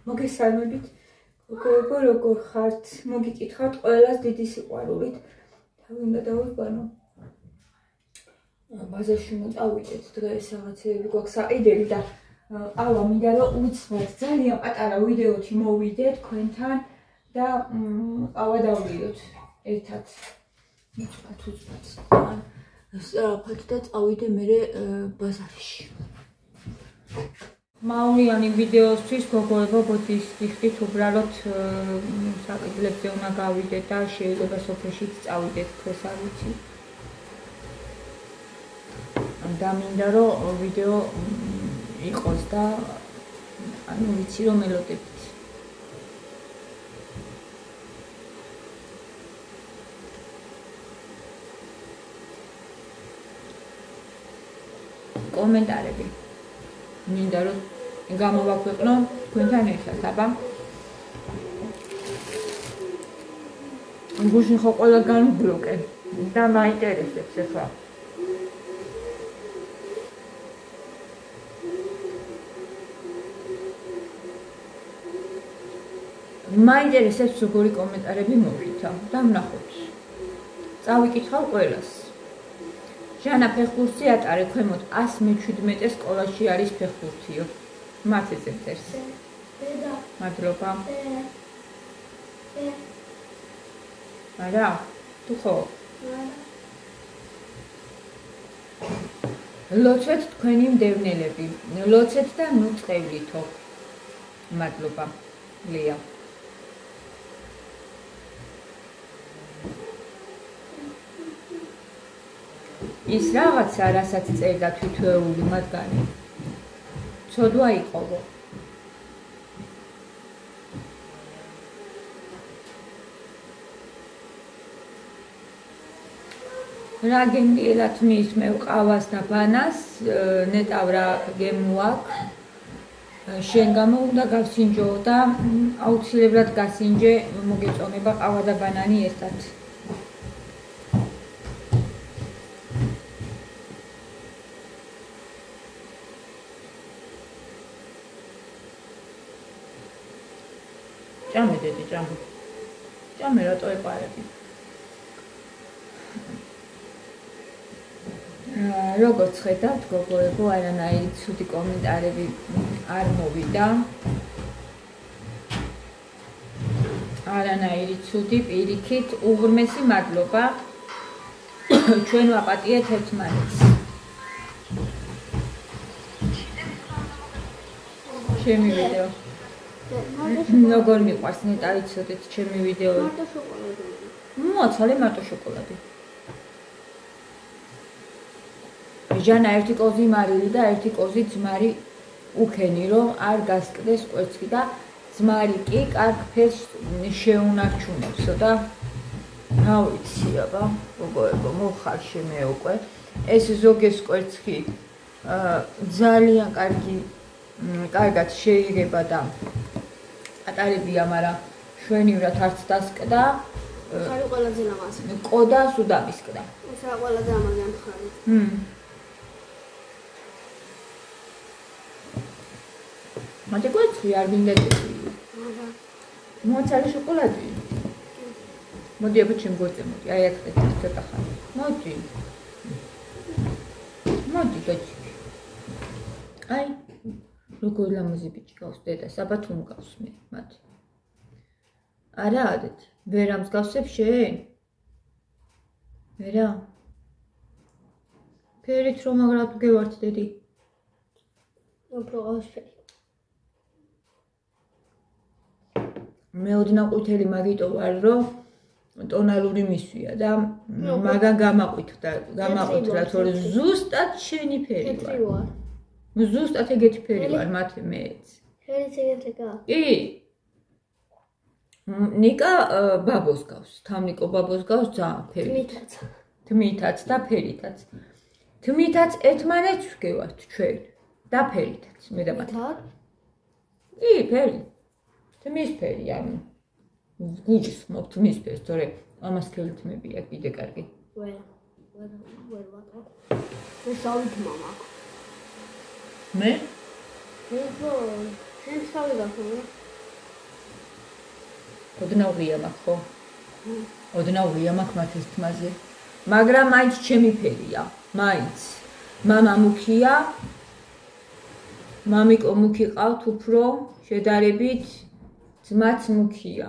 მოგესალმებით, გოგო, როგორ ხართ? მოგიკითხავთ ყველას დიდი სიყვარულით. თავი უნდა დავიყვანო. ბაზარში მოვწავიდეთ დღეს რაღაცეები გვაქვს საყიდელი და ყავა მინდა რომ უცბად ძალიან პატარა ვიდეოთი მოვიდეთ თქვენთან და ყავა დავლიოთ ერთად. უცბად სწრაფად და წავიდე მე ბაზარში. მაუნიანი ვიდეოსთვის გოგოებო ბოთის გიხდით უბრალოდ საკიდლებზე უნდა გავიდეთ და შეიძლება სოფეშიც წავიდეთ დღეს არ ვიცი. და მინდა რომ ვიდეო იყოს და ანუ ვიცი რომ ელოდებით. კომენტარები მინდა რომ გამოვაქვეყნო თქვენთან ერთად, აბა. გუშინ ხო ყველა განბლოკე და მაინტერესებს ახლა. მაინტერესებს როგორი კომენტარები მოვიდა და ვნახოთ. წავიკითხავ ყველას. ჟანა ფეხბურთი ატარე ქვემოთ 117 სკოლაში არის ფეხბურთიო. მათეზე წერს. მადლობა. არა, თუ ხო? ლოცვეთ თქვენი მდევნელები. ლოცვეთ და ნუ წევლითო. მადლობა. ლია. ის რაღაცა, რასაც წერდა თვითეული მათგანი. ცოდვა იყოვო. რა გემრიელად მისმევ ყავას და ბანას, ნეტავ რა გემუაქ. შენ გამო უნდა გავსინჯო და აუცილებლად გასინჯე, მოგეწონება ყავა და ბანანი ერთად. ჭამე დედი, ჭამე. ჭამე რატო ეყარები? როგორც ხედავთ, გოგოებო, არანაირი ცუდი კომენტარები არ მოვიდა. არანაირი ცუდი, პირიქით, უღრმესი მადლობა. ჩვენ ვაპატიეთ ერთმანეთს. ჩემი ვიდეო. როგორ მიყვარს ნეტარი ცოდეთ ჩემი ვიდეო. მარტო შოკოლადი. მოაცალე მარტო შოკოლადი. ჟანა ერთი კოზი მარილი და ერთი კოზი ძმარი უქენი რომ არ გასკდეს კვერცხი და ძმარი კი კარგ ფერს შეუნარჩუნებსო და რა ვიცი აბა გოგოებო მოხარშე მე უკვე ეს ზოგეს კვერცხი ძალიან კარგად შეიღება და ატარებია, მაგრამ შვენივრად არც დასკდა. ხარი ყველაზე ლამაზი. ყოდა სუდამისკდა. ეს რა ყველაზე ამაგან ხარი. მათე კვერცხი არ მინდა დედი. არა. მოაცალე შოკოლადი. მოდი აბა ჩემ გვერდზე მოდი. აი აქ ცოტა ხანი. მოდი. მოდი გაჩი. აი როგორ ლამაზი ბიჭი გავს დედას, აბა თუ მგავს მე მათ. არა ადეთ, ვერ ამსგავსებ შენ? ვერა? ფერით რომ მაგრად გევართ დედი? უფრო ყავისფერი. მე ოდნავ ყვითელი მაგიტო ვარ, რომ ტონალური მისვია და მაგან გამაყვითრა, თორე ზუსტად შენი ფერი ვარ. ზუსტად ეგეთი ფერი ვარ მათ მეც. ფერიც ეგეთია? კი. ნიკა ბაბოს გავს, თამნიკო ბაბოს გავს ძალიან ფერით. თმითაც და ფერითაც. თმითაც ერთმანეთს ვგევართ ჩვენ და ფერითაც, მე და მათ. კი, ფერი. თმის ფერი, ანუ გუჯის მოთ თმის ფერს, თორე ამას ქელთმებია კიდე კარგი. ვერ ვატყობ. ეს ავით მამა. მე? შენ შავი გახო. ოდნავ ღია მაქვს ხო? ოდნავ ღია მაქვს მათეს თმაზე. მაგრამ მაინც ჩემი ფერია, მაინც. მამა მუქია. მამიკო მუქი ყავთ უფრო შედარებით ძმაც მუქია.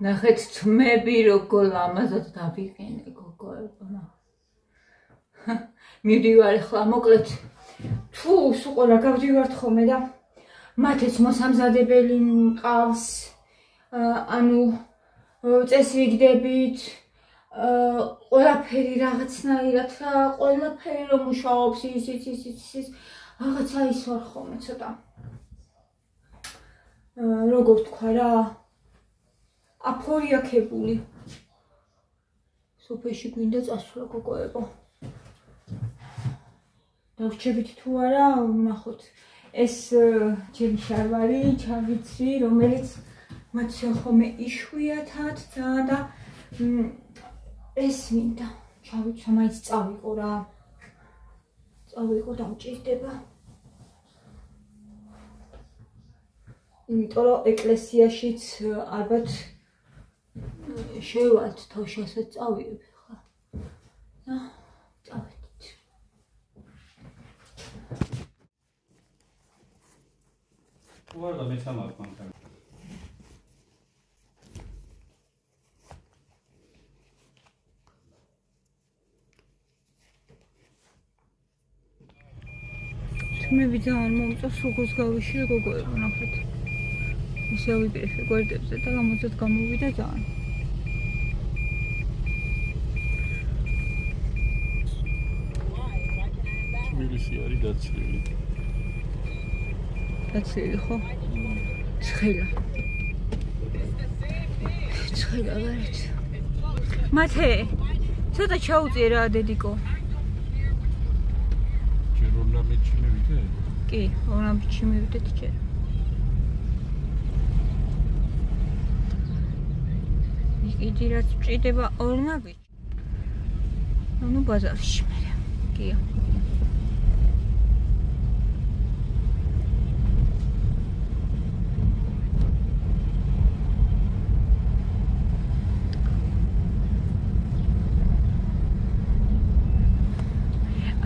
ნახეთ თმები როგორ ლამაზად დავიყენე გოგოებმა. მივდივარ ახლა მოკლედ თუ სულ ყველა გავდივართ ხოლმე და მათეც მოსამზადებელი მყავს ანუ წესრიგდებით ყველაფერი რაღაცნაირად რა ყველაფერი რომ მუშაობს ის რაღაცა ის ვარ ხოლმე ცოტა როგორ თქვა რა აფორიაქებული სოფეში გვინდა წასვლა გოგოებო დავრჩებით თუ არა ვნახოთ ეს ჩემი შარვარი ჩავიცრი რომელიც მათს ხოლმე იშვიათად ძალიან და ეს მინდა ჩავიცვა მაინც წავიყო რა წავიყო და მჭირდება იმიტომ რომ ეკლესიაშიც ალბათ შევალთ თავშასაც წავიდებ ხა და წავედით უარდა მე სამარ კონტაქტ მე ვიძან მომწონს უგოს გავიშილე გოგოებო ნახეთ ისე ვიპირე გვერდებზე და გამოდეთ გამოვიდა ძალიან თბილისი არის დაცლილი დაცლილი ხო? ცხელა ვარეთ მათე ცოტა ჩაუწიე რა დედიკო ორნამენტში მივიდე? კი, ორნამენტში მივიდეთ ჯერ. იგი რაც ჭირდება ორნამენტში. ანუ ბაზარში მე. კია.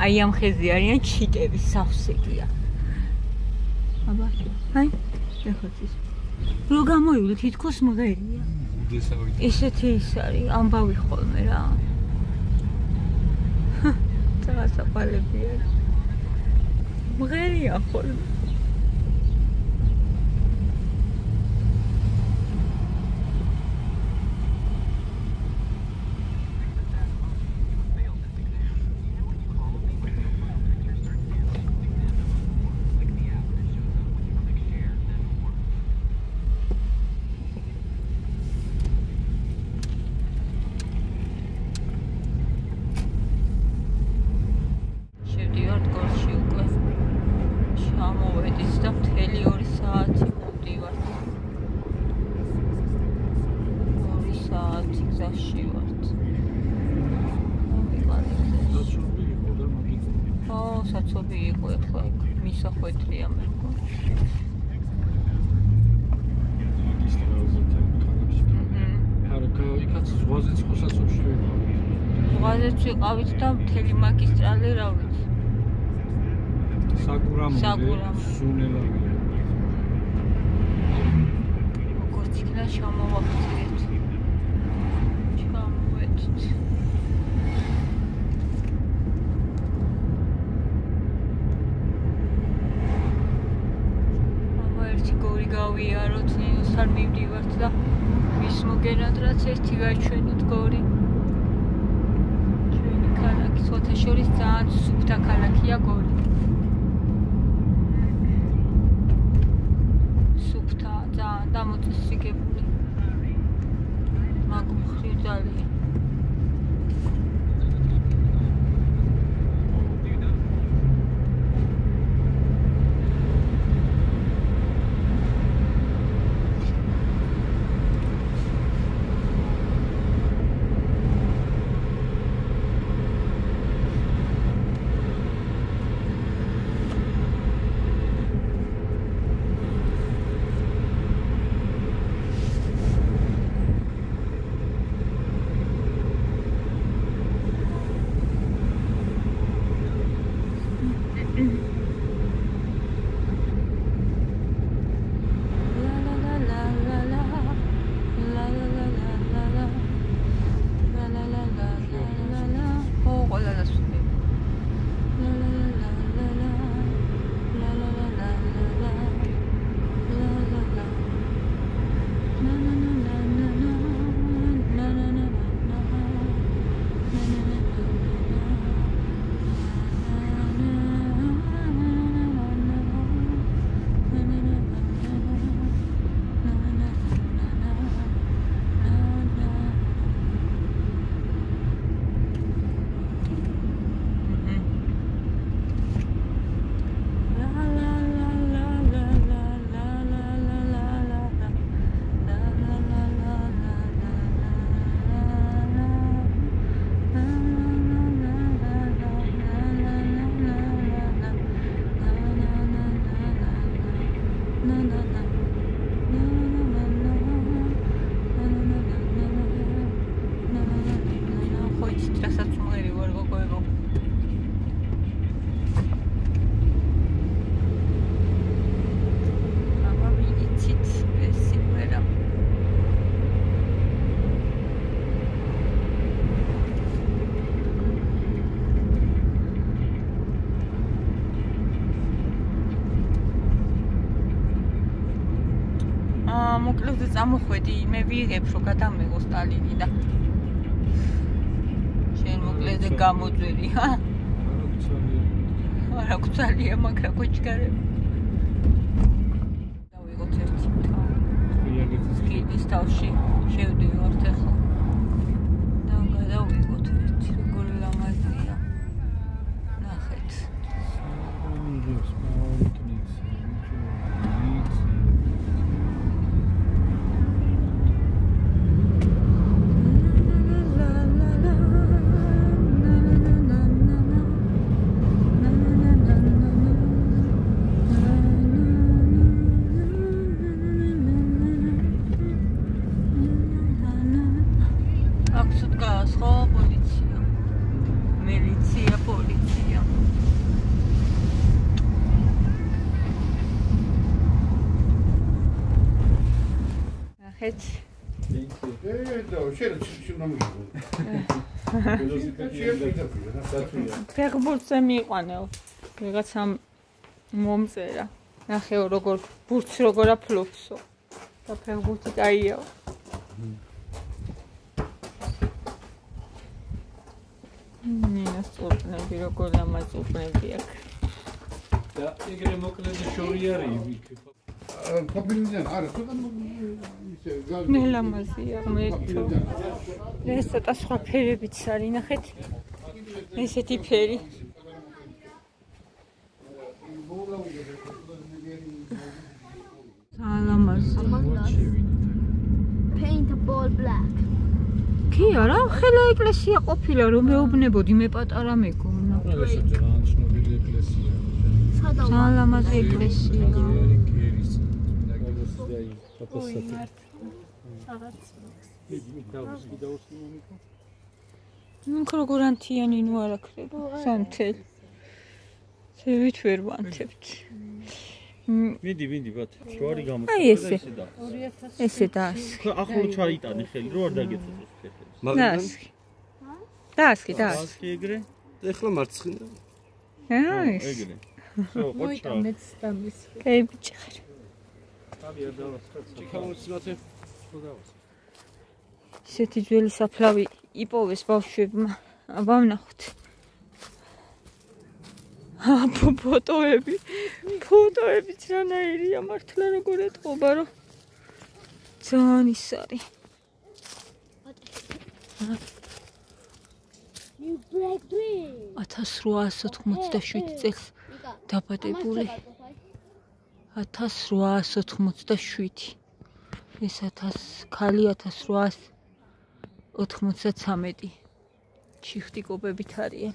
აი ამ ხეზე არიან ჩიტები სავსეგია. აბა, აი, ეხოთ ის. რო გამოივლი თითქოს მღერია. ესეთი ის არის, ამბავი ხოლმე რა. წასაყალებია. მღერია ხოლმე. საცობი იყო ახლა მისახვედრია მე მგონი. იქაც ზღვაზეც ხო საცობში ვიყავით. ზღვაზეც ვიყავით და მთელი მაგისტრალი რა ვიცი. საკურამო სუნელავია. როგორც იქნა ჩამოვახცეთ. ჩამოვედით. გავიაროთ ნინოსთან მივდივართ და ვის მოგენად რაც ერთი გაჩვენოთ გორი ჩვენი ქალაქი სოთაშორის ძალიან სუფთა ქალაქია გორი სუფთა ძალიან დამოწესრიგებული მაგმხრი ძალიან მოკლედ წამოხვედი, მე ვიღებ რომ გადამეღო სტალინი და შენ მოკლედ გამოძველი, ჰა? არა გწალია, მაგრამ კოჩკარები. დავიღოთ ერთი ხიდის თავში, შევდივართ ახლა. და გადავიღოთ ერთი, როგორ ლამაზია. ნახეთ. ფეხბურთზე მიიყვანეო. ვიღაცამ მომწერა. ნახეო როგორ ბურთს როგორ აფლობსო. და ფეხბურთი კაიაო. ნინას წურნები როგორ ლამაზურნები აქ. და ეგრე მოკლედ შორი არის იქ. Kopilden ara მე ლამაზია მეთო. ეს ცოტა სხვა ფერებიც არის, ნახეთ. ესეთი ფერი. ლამაზია. Paintball black. კი არა, ხელა ეკლესია ყოფილა რომ მეუბნებოდი, მე პატარა მეგონა. ეს ძალიან ცნობილი ეკლესია. ლამაზი ეკლესია. როგორ ანთიანი ნუ არ აქრება სანთელ ცევით ვერ ვანთებთ ვიდი ბათ შოარი გამო აი ესე და ახლო ჩაიტანე ხელი რო არ დაგეწოდოს ფეხებს დასკი ეგრე ეხლა მარცხინა აი ეგრე ხო ყოჩა კაი ბიჭი ხარ ისეთი ძველი საფლავი იპოვეს ბავშვებმა. აბა ვნახოთ. ფოტოებიც რანაირია მართლა როგორ ეთყობა რომ ძალიან ის არის. 1887 წელს დაბადებული. 1887. ეს 1000 ქალი 1893 ჩიხტიკობებით არიან.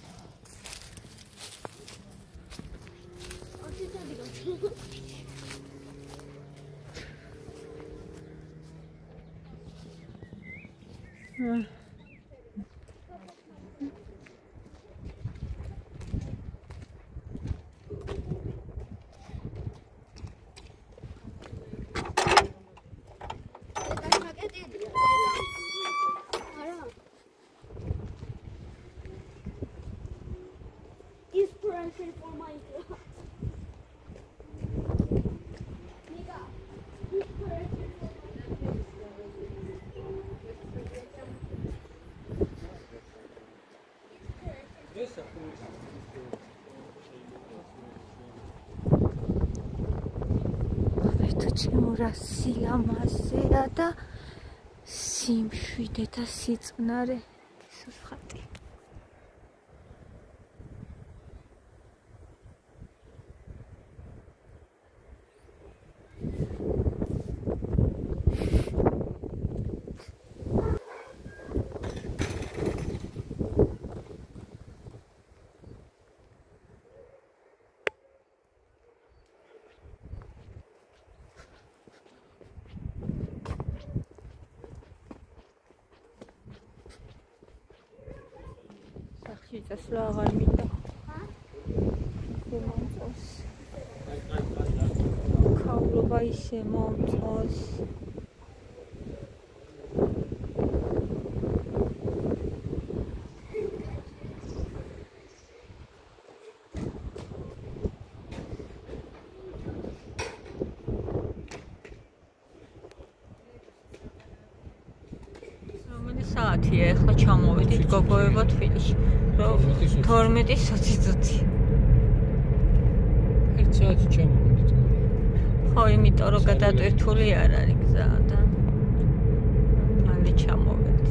Inspiration for my რასი ლამაზია და სიმშვიდე და სიწყნარე ისოს ხატი. წასვლა აღარ მინდა. მომწონს. ქაულობა ისე მომწონს. საათია ახლა ჩამოვედით გოგოება თბილისში. 12:20 წუთი. 1 საათი ჩამოვედით. ხო, იმიტომ რომ გადატვირთული არ არის გზა და მალე ჩამოვედით.